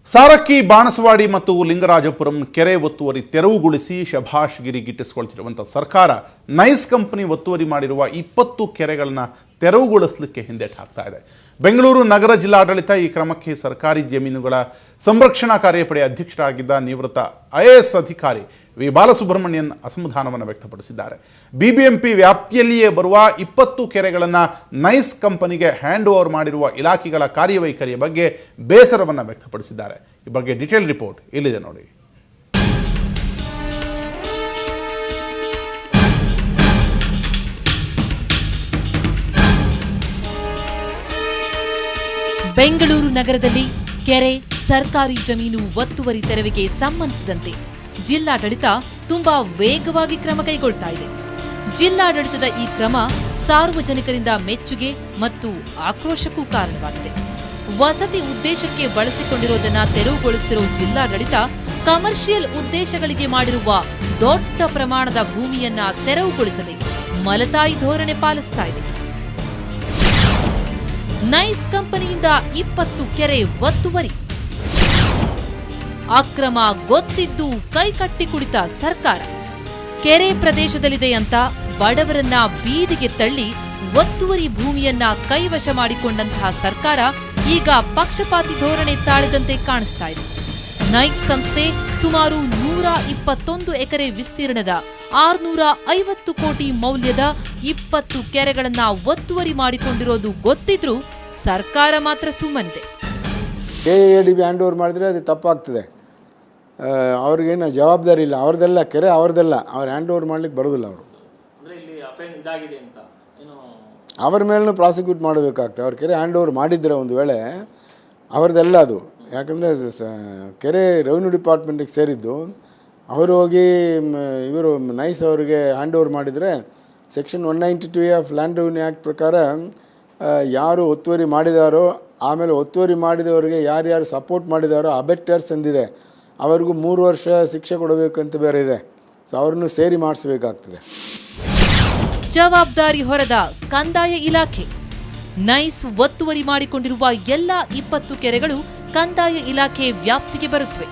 ಸಾರಕ್ಕಿ, ಬಾಣಸವಾಡಿ ಮತ್ತು ಲಿಂಗರಾಜಪುರಂ ಕೆರೆ ಒತ್ತುವರಿ ತೆರವುಗೊಳಿಸಿ ಶಭಾಷ್ಗಿರಿ ಗಿಟ್ಟಿಸಿಕೊಳ್ತಿರುವಂಥ ಸರ್ಕಾರ ನೈಸ್ ಕಂಪನಿ ಒತ್ತುವರಿ ಮಾಡಿರುವ 20 ಕೆರೆಗಳನ್ನು ತೆರವುಗೊಳಿಸಲಿಕ್ಕೆ ಹಿಂದೇಟು ಹಾಕ್ತಾ ಇದೆ. ಬೆಂಗಳೂರು ನಗರ ಜಿಲ್ಲಾಡಳಿತ ಈ ಕ್ರಮಕ್ಕೆ ಸರ್ಕಾರಿ ಜಮೀನುಗಳ ಸಂರಕ್ಷಣಾ ಕಾರ್ಯಪಡೆ ಅಧ್ಯಕ್ಷರಾಗಿದ್ದ ನಿವೃತ್ತ IAS ಅಧಿಕಾರಿ ವಿ ಬಾಲಸುಬ್ರಹ್ಮಣ್ಯನ್ ಅಸಮಾಧಾನವನ್ನು ವ್ಯಕ್ತಪಡಿಸಿದ್ದಾರೆ. ಬಿಬಿಎಂಪಿ ವ್ಯಾಪ್ತಿಯಲ್ಲಿಯೇ ಬರುವ 20 ಕೆರೆಗಳನ್ನು ನೈಸ್ ಕಂಪನಿಗೆ ಹ್ಯಾಂಡ್ ಓವರ್ ಮಾಡಿರುವ ಇಲಾಖೆಗಳ ಕಾರ್ಯವೈಖರಿಯ ಬಗ್ಗೆ ಬೇಸರವನ್ನು ವ್ಯಕ್ತಪಡಿಸಿದ್ದಾರೆ. ಈ ಬಗ್ಗೆ ಡಿಟೇಲ್ ರಿಪೋರ್ಟ್ ಇಲ್ಲಿದೆ ನೋಡಿ. ಬೆಂಗಳೂರು ನಗರದಲ್ಲಿ ಕೆರೆ, ಸರ್ಕಾರಿ ಜಮೀನು ಒತ್ತುವರಿ ತೆರವಿಗೆ ಸಂಬಂಧಿಸಿದಂತೆ ಜಿಲ್ಲಾಡಳಿತ ತುಂಬಾ ವೇಗವಾಗಿ ಕ್ರಮ ಕೈಗೊಳ್ತಾ ಇದೆ. ಜಿಲ್ಲಾಡಳಿತದ ಈ ಕ್ರಮ ಸಾರ್ವಜನಿಕರಿಂದ ಮೆಚ್ಚುಗೆ ಮತ್ತು ಆಕ್ರೋಶಕ್ಕೂ ಕಾರಣವಾಗಿದೆ. ವಸತಿ ಉದ್ದೇಶಕ್ಕೆ ಬಳಸಿಕೊಂಡಿರೋದನ್ನ ತೆರವುಗೊಳಿಸುತ್ತಿರುವ ಜಿಲ್ಲಾಡಳಿತ ಕಮರ್ಷಿಯಲ್ ಉದ್ದೇಶಗಳಿಗೆ ಮಾಡಿರುವ ದೊಡ್ಡ ಪ್ರಮಾಣದ ಭೂಮಿಯನ್ನ ತೆರವುಗೊಳಿಸದೆ ಮಲತಾಯಿ ಧೋರಣೆ ಪಾಲಿಸ್ತಾ ಇದೆ. ನೈಸ್ ಕಂಪನಿಯಿಂದ 20 ಕೆರೆ ಒತ್ತುವರಿ, ಅಕ್ರಮ ಗೊತ್ತಿದ್ದು ಕೈಕಟ್ಟಿ ಕುಳಿತ ಸರ್ಕಾರ. ಕೆರೆ ಪ್ರದೇಶದಲ್ಲಿದೆ ಅಂತ ಬಡವರನ್ನ ಬೀದಿಗೆ ತಳ್ಳಿ ಒತ್ತುವರಿ ಭೂಮಿಯನ್ನ ಕೈವಶ ಮಾಡಿಕೊಂಡಂತಹ ಸರ್ಕಾರ ಈಗ ಪಕ್ಷಪಾತಿ ಧೋರಣೆ ತಾಳಿದಂತೆ ಕಾಣಿಸ್ತಾ ಇದೆ. ನೈಸ್ ಸಂಸ್ಥೆ ಸುಮಾರು 121 ಎಕರೆ ವಿಸ್ತೀರ್ಣದ 650 ಕೋಟಿ ಮೌಲ್ಯದ 20 ಕೆರೆಗಳನ್ನ ಒತ್ತುವರಿ ಮಾಡಿಕೊಂಡಿರೋದು ಗೊತ್ತಿದ್ರೂ ಸರ್ಕಾರ ಮಾತ್ರ ಸುಮ್ಮನಿದೆ. KADB ಹ್ಯಾಂಡ್ ಓವರ್ ಮಾಡಿದ್ರೆ ಅದು ತಪ್ಪಾಗ್ತದೆ. ಅವ್ರಿಗೇನು ಜವಾಬ್ದಾರಿ ಇಲ್ಲ, ಅವ್ರದ್ದೆಲ್ಲ ಕೆರೆ ಅವ್ರದ್ದೆಲ್ಲ, ಅವ್ರು ಹ್ಯಾಂಡ್ ಓವರ್ ಮಾಡ್ಲಿಕ್ಕೆ ಬರೋದಿಲ್ಲ. ಅವರು ಅವ್ರ ಮೇಲೂ ಪ್ರಾಸಿಕ್ಯೂಟ್ ಮಾಡಬೇಕಾಗ್ತದೆ. ಅವ್ರ ಕೆರೆ ಹ್ಯಾಂಡ್ ಓವರ್ ಮಾಡಿದ್ರೆ ಒಂದು ವೇಳೆ ಅವ್ರದ್ದೆಲ್ಲ ಅದು, ಯಾಕಂದರೆ ಕೆರೆ ರೆವಿನ್ಯೂ ಡಿಪಾರ್ಟ್ಮೆಂಟಿಗೆ ಸೇರಿದ್ದು. ಅವರು ಹೋಗಿ ಇವರು ನೈಸ್ ಅವರಿಗೆ ಹ್ಯಾಂಡ್ ಓವರ್ ಮಾಡಿದರೆ section 192A of land revenue act ಪ್ರಕಾರ ಯಾರು ಒತ್ತುವರಿ ಮಾಡಿದಾರೋ, ಆಮೇಲೆ ಒತ್ತುವರಿ ಮಾಡಿದವರಿಗೆ ಯಾರ್ಯಾರು ಸಪೋರ್ಟ್ ಮಾಡಿದಾರೋ ಅಬೆಕ್ಟರ್ಸ್ ಎಂದಿದೆ, ಅವ್ರಿಗೂ 3 ವರ್ಷ ಶಿಕ್ಷೆ ಕೊಡಬೇಕಂತ ಬೇರೆ ಇದೆ. ಸೊ ಅವ್ರನ್ನು ಸೇರಿ ಮಾಡಿಸಬೇಕಾಗ್ತದೆ. ಜವಾಬ್ದಾರಿ ಹೊರದ ಕಂದಾಯ ಇಲಾಖೆ. ನೈಸ್ ಒತ್ತುವರಿ ಮಾಡಿಕೊಂಡಿರುವ ಎಲ್ಲ 20 ಕೆರೆಗಳು ಕಂದಾಯ ಇಲಾಖೆ ವ್ಯಾಪ್ತಿಗೆ ಬರುತ್ತವೆ.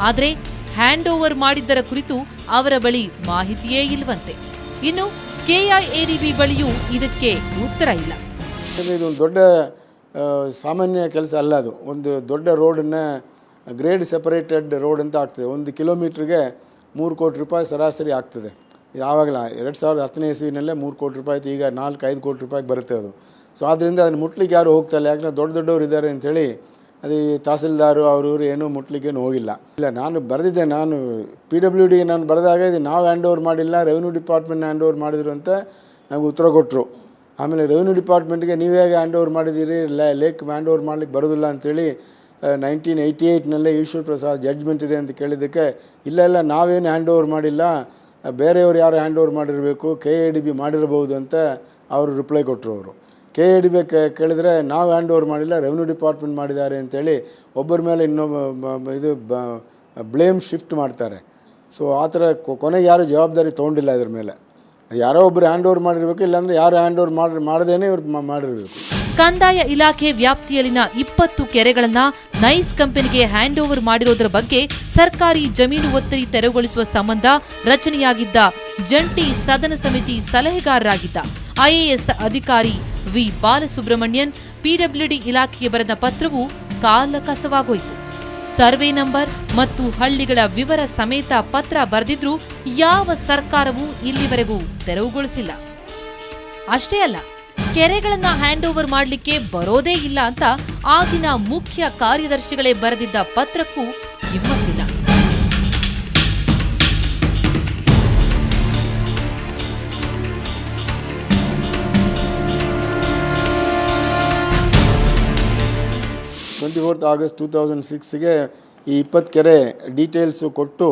ಆದರೆ ಹ್ಯಾಂಡ್ ಓವರ್ ಮಾಡಿದ್ದರ ಕುರಿತು ಅವರ ಬಳಿ ಮಾಹಿತಿಯೇ ಇಲ್ವಂತೆ. ಇನ್ನು KIADB ಬಳಿಯೂ ಇದಕ್ಕೆ ಉತ್ತರ ಇಲ್ಲ. ಇದೊಂದು ದೊಡ್ಡ ಸಾಮಾನ್ಯ ಕೆಲಸ ಅಲ್ಲ. ಅದು ಒಂದು ದೊಡ್ಡ ರೋಡನ್ನು ಗ್ರೇಡ್ ಸೆಪರೇಟೆಡ್ ರೋಡ್ ಅಂತ ಆಗ್ತದೆ. 1 ಕಿಲೋಮೀಟ್ರಿಗೆ 3 ಕೋಟಿ ರೂಪಾಯಿ ಸರಾಸರಿ ಆಗ್ತದೆ. ಯಾವಾಗಲೇ 2010ನೇ ಇಸ್ವಿನಲ್ಲೇ 3 ಕೋಟಿ ರೂಪಾಯಿ, ಈಗ 4-5 ಕೋಟಿ ರೂಪಾಯಿಗೆ ಬರುತ್ತೆ ಅದು. ಸೊ ಆದ್ದರಿಂದ ಅದನ್ನು ಮುಟ್ಲಿಕ್ಕೆ ಯಾರು ಹೋಗ್ತಾಯಿಲ್ಲ, ಯಾಕಂದರೆ ದೊಡ್ಡವರು ಇದ್ದಾರೆ ಅಂಥೇಳಿ. ಅದು ತಹಸೀಲ್ದಾರು ಅವರು ಏನೂ ಮುಟ್ಲಿಕ್ಕೇನು ಹೋಗಿಲ್ಲ. ಇಲ್ಲ, ನಾನು ಬರೆದಿದ್ದೆ, ನಾನು PWD ನಾನು ಬರೆದಾಗ ಇದು ನಾವು ಹ್ಯಾಂಡ್ ಓವರ್ ಮಾಡಿಲ್ಲ, ರೆವಿನ್ಯೂ ಡಿಪಾರ್ಟ್ಮೆಂಟ್ ಹ್ಯಾಂಡ್ ಓವರ್ ಮಾಡಿದ್ರು ಅಂತ ನಮಗೆ ಉತ್ತರ ಕೊಟ್ಟರು. ಆಮೇಲೆ ರೆವಿನ್ಯೂ ಡಿಪಾರ್ಟ್ಮೆಂಟ್ಗೆ ನೀವು ಹೇಗೆ ಹ್ಯಾಂಡ್ ಓವರ್ ಮಾಡಿದ್ದೀರಿ, ಲೇಕ್ ಹ್ಯಾಂಡ್ ಓವರ್ ಮಾಡ್ಲಿಕ್ಕೆ ಬರೋದಿಲ್ಲ ಅಂಥೇಳಿ 1988ನಲ್ಲೇ ಈಶ್ವರ್ ಪ್ರಸಾದ್ ಜಡ್ಜ್ಮೆಂಟ್ ಇದೆ ಅಂತ ಕೇಳಿದ್ದಕ್ಕೆ, ಇಲ್ಲ ನಾವೇನು ಹ್ಯಾಂಡ್ ಓವರ್ ಮಾಡಿಲ್ಲ, ಬೇರೆಯವರು ಯಾರು ಹ್ಯಾಂಡ್ ಓವರ್ ಮಾಡಿರಬೇಕು, KADB ಮಾಡಿರಬಹುದು ಅಂತ ಅವರು ರಿಪ್ಲೈ ಕೊಟ್ಟರು. ಅವರು KADB ಕೇಳಿದರೆ ನಾವು ಹ್ಯಾಂಡ್ ಓವರ್ ಮಾಡಿಲ್ಲ, ರೆವಿನ್ಯೂ ಡಿಪಾರ್ಟ್ಮೆಂಟ್ ಮಾಡಿದ್ದಾರೆ ಅಂತೇಳಿ ಒಬ್ಬರ ಮೇಲೆ ಇದು ಬ್ಲೇಮ್ ಶಿಫ್ಟ್ ಮಾಡ್ತಾರೆ. ಸೊ ಆ ಥರ ಕೊನೆಗೆ ಯಾರು ಜವಾಬ್ದಾರಿ ತೊಗೊಂಡಿಲ್ಲ ಇದ್ರ ಮೇಲೆ. ಯಾರೋ ಒಬ್ಬರು ಹ್ಯಾಂಡ್ ಓವರ್ ಮಾಡಿರಬೇಕು, ಇಲ್ಲಾಂದರೆ ಯಾರು ಹ್ಯಾಂಡ್ ಓವರ್ ಮಾಡದೇನೆ ಇವ್ರು ಮಾಡಿರಬೇಕು. ಕಂದಾಯ ಇಲಾಖೆ ವ್ಯಾಪ್ತಿಯಲ್ಲಿನ 20 ಕೆರೆಗಳನ್ನ ನೈಸ್ ಕಂಪನಿಗೆ ಹ್ಯಾಂಡ್ ಓವರ್ ಮಾಡಿರೋದರ ಬಗ್ಗೆ ಸರ್ಕಾರಿ ಜಮೀನು ಒತ್ತುವರಿ ತೆರವುಗೊಳಿಸುವ ಸಂಬಂಧ ರಚನೆಯಾಗಿದ್ದ ಜಂಟಿ ಸದನ ಸಮಿತಿ ಸಲಹೆಗಾರರಾಗಿದ್ದ IAS ಅಧಿಕಾರಿ ವಿ ಬಾಲಸುಬ್ರಹ್ಮಣ್ಯನ್ PWD ಇಲಾಖೆಗೆ ಬರೆದ ಪತ್ರವು ಕಾಲಕಸವಾಗೋಯಿತು. ಸರ್ವೆ ನಂಬರ್ ಮತ್ತು ಹಳ್ಳಿಗಳ ವಿವರ ಸಮೇತ ಪತ್ರ ಬರೆದಿದ್ರೂ ಯಾವ ಸರ್ಕಾರವೂ ಇಲ್ಲಿವರೆಗೂ ತೆರವುಗೊಳಿಸಿಲ್ಲ. ಅಷ್ಟೇ ಅಲ್ಲ, ಕೆರೆಗಳನ್ನ ಹ್ಯಾಂಡ್ ಓವರ್ ಮಾಡಲಿಕ್ಕೆ ಬರೋದೇ ಇಲ್ಲ ಅಂತ ಆಗಿನ ಮುಖ್ಯ ಕಾರ್ಯದರ್ಶಿಗಳೇ ಬರೆದಿದ್ದ ಪತ್ರಕ್ಕೂ ಕಿಮ್ಮತ್ತಿಲ್ಲ. August 2006ಗೆ ಈ 20 ಕೆರೆ ಡೀಟೇಲ್ಸು ಕೊಟ್ಟು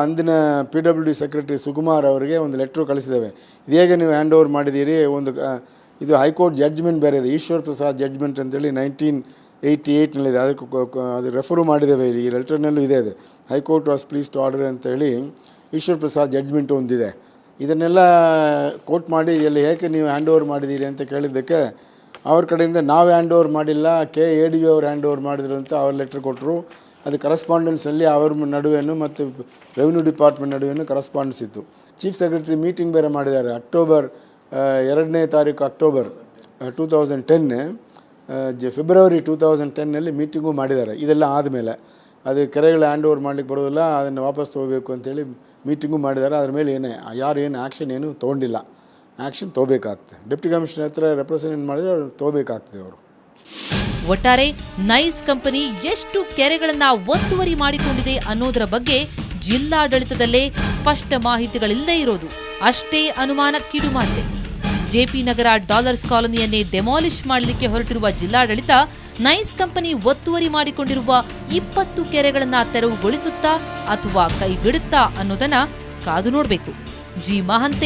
ಅಂದಿನ PWD ಸೆಕ್ರೆಟರಿ ಸುಕುಮಾರ್ ಅವರಿಗೆ ಒಂದು ಲೆಟ್ರು ಕಳಿಸಿದ್ದೇವೆ. ಇದು ಹೇಗೆ ನೀವು ಹ್ಯಾಂಡ್ ಓವರ್ ಮಾಡಿದ್ದೀರಿ, ಇದು ಹೈಕೋರ್ಟ್ ಜಡ್ಜ್ಮೆಂಟ್ ಬೇರೆ ಇದೆ, ಈಶ್ವರ್ ಪ್ರಸಾದ್ ಜಡ್ಜ್ಮೆಂಟ್ ಅಂತೇಳಿ 1988ನಲ್ಲಿದೆ, ಅದು ರೆಫರು ಮಾಡಿದ್ದೇವೆ. ಈ ಲೆಟರ್ನಲ್ಲೂ ಇದೆ, ಅದು high court was please to order ಅಂತೇಳಿ ಈಶ್ವರ್ ಪ್ರಸಾದ್ ಜಡ್ಜ್ಮೆಂಟ್ ಒಂದಿದೆ. ಇದನ್ನೆಲ್ಲ ಕೋಟ್ ಮಾಡಿ ಎಲ್ಲಿ ಏಕೆ ನೀವು ಹ್ಯಾಂಡ್ ಓವರ್ ಮಾಡಿದ್ದೀರಿ ಅಂತ ಕೇಳಿದ್ದಕ್ಕೆ ಅವ್ರ ಕಡೆಯಿಂದ ನಾವು ಹ್ಯಾಂಡ್ ಓವರ್ ಮಾಡಿಲ್ಲ, ADB ಅವ್ರು ಹ್ಯಾಂಡ್ ಓವರ್ ಮಾಡಿದ್ರು ಅಂತ ಅವ್ರು ಲೆಟ್ರ್ ಕೊಟ್ಟರು. ಅದು ಕರೆಸ್ಪಾಂಡೆನ್ಸಲ್ಲಿ ಅವ್ರ ನಡುವೆನೂ ಮತ್ತು ರೆವಿನ್ಯೂ ಡಿಪಾರ್ಟ್ಮೆಂಟ್ ನಡುವೆನೂ ಕರೆಸ್ಪಾಂಡೆನ್ಸ್ ಇತ್ತು. ಚೀಫ್ ಸೆಕ್ರೆಟರಿ ಮೀಟಿಂಗ್ ಬೇರೆ ಮಾಡಿದ್ದಾರೆ ಅಕ್ಟೋಬರ್ 2ನೇ ತಾರೀಕು ಅಕ್ಟೋಬರ್ 2010, ಫೆಬ್ರವರಿ 2010ನಲ್ಲಿ ಮೀಟಿಂಗು ಮಾಡಿದ್ದಾರೆ. ಇದೆಲ್ಲ ಆದಮೇಲೆ ಅದು ಕೆರೆಗಳ ಹ್ಯಾಂಡ್ ಓವರ್ ಮಾಡಲಿಕ್ಕೆ ಬರೋದಿಲ್ಲ, ಅದನ್ನು ವಾಪಸ್ ತೊಗೋಬೇಕು ಅಂತೇಳಿ ಮೀಟಿಂಗು ಮಾಡಿದ್ದಾರೆ. ಅದ್ರ ಮೇಲೆ ಏನು ಆ್ಯಕ್ಷನ್ ಏನು ತೊಗೊಂಡಿಲ್ಲ. ಆ್ಯಕ್ಷನ್ ತೊಗೋಬೇಕಾಗ್ತದೆ. ಡೆಪ್ಟಿ ಕಮಿಷನರ್ ಹತ್ರ ರೆಪ್ರೆಸೆಂಟ್ ಮಾಡಿದರೆ ಅವ್ರು ತೊಗೋಬೇಕಾಗ್ತದೆ ಅವರು. ಒಟ್ಟಾರೆ ನೈಸ್ ಕಂಪನಿ ಎಷ್ಟು ಕೆರೆಗಳನ್ನ ಒತ್ತುವರಿ ಮಾಡಿಕೊಂಡಿದೆ ಅನ್ನೋದರ ಬಗ್ಗೆ ಜಿಲ್ಲಾಡಳಿತದಲ್ಲೇ ಸ್ಪಷ್ಟ ಮಾಹಿತಿಗಳಿಲ್ಲದೆ ಇರೋದು ಅಷ್ಟೇ ಅನುಮಾನಕ್ಕೀಡು ಮಾಡಿದೆ. ಜೆಪಿ ನಗರ ಡಾಲರ್ಸ್ ಕಾಲೋನಿಯನ್ನೇ ಡೆಮಾಲಿಷ್ ಮಾಡಲಿಕ್ಕೆ ಹೊರಟಿರುವ ಜಿಲ್ಲಾಡಳಿತ ನೈಸ್ ಕಂಪನಿ ಒತ್ತುವರಿ ಮಾಡಿಕೊಂಡಿರುವ 20 ಕೆರೆಗಳನ್ನ ತೆರವುಗೊಳಿಸುತ್ತಾ ಅಥವಾ ಕೈ ಬಿಡುತ್ತಾ ಅನ್ನೋದನ್ನ ಕಾದು ನೋಡಬೇಕು. ಜಿ ಮಹಂತೆ.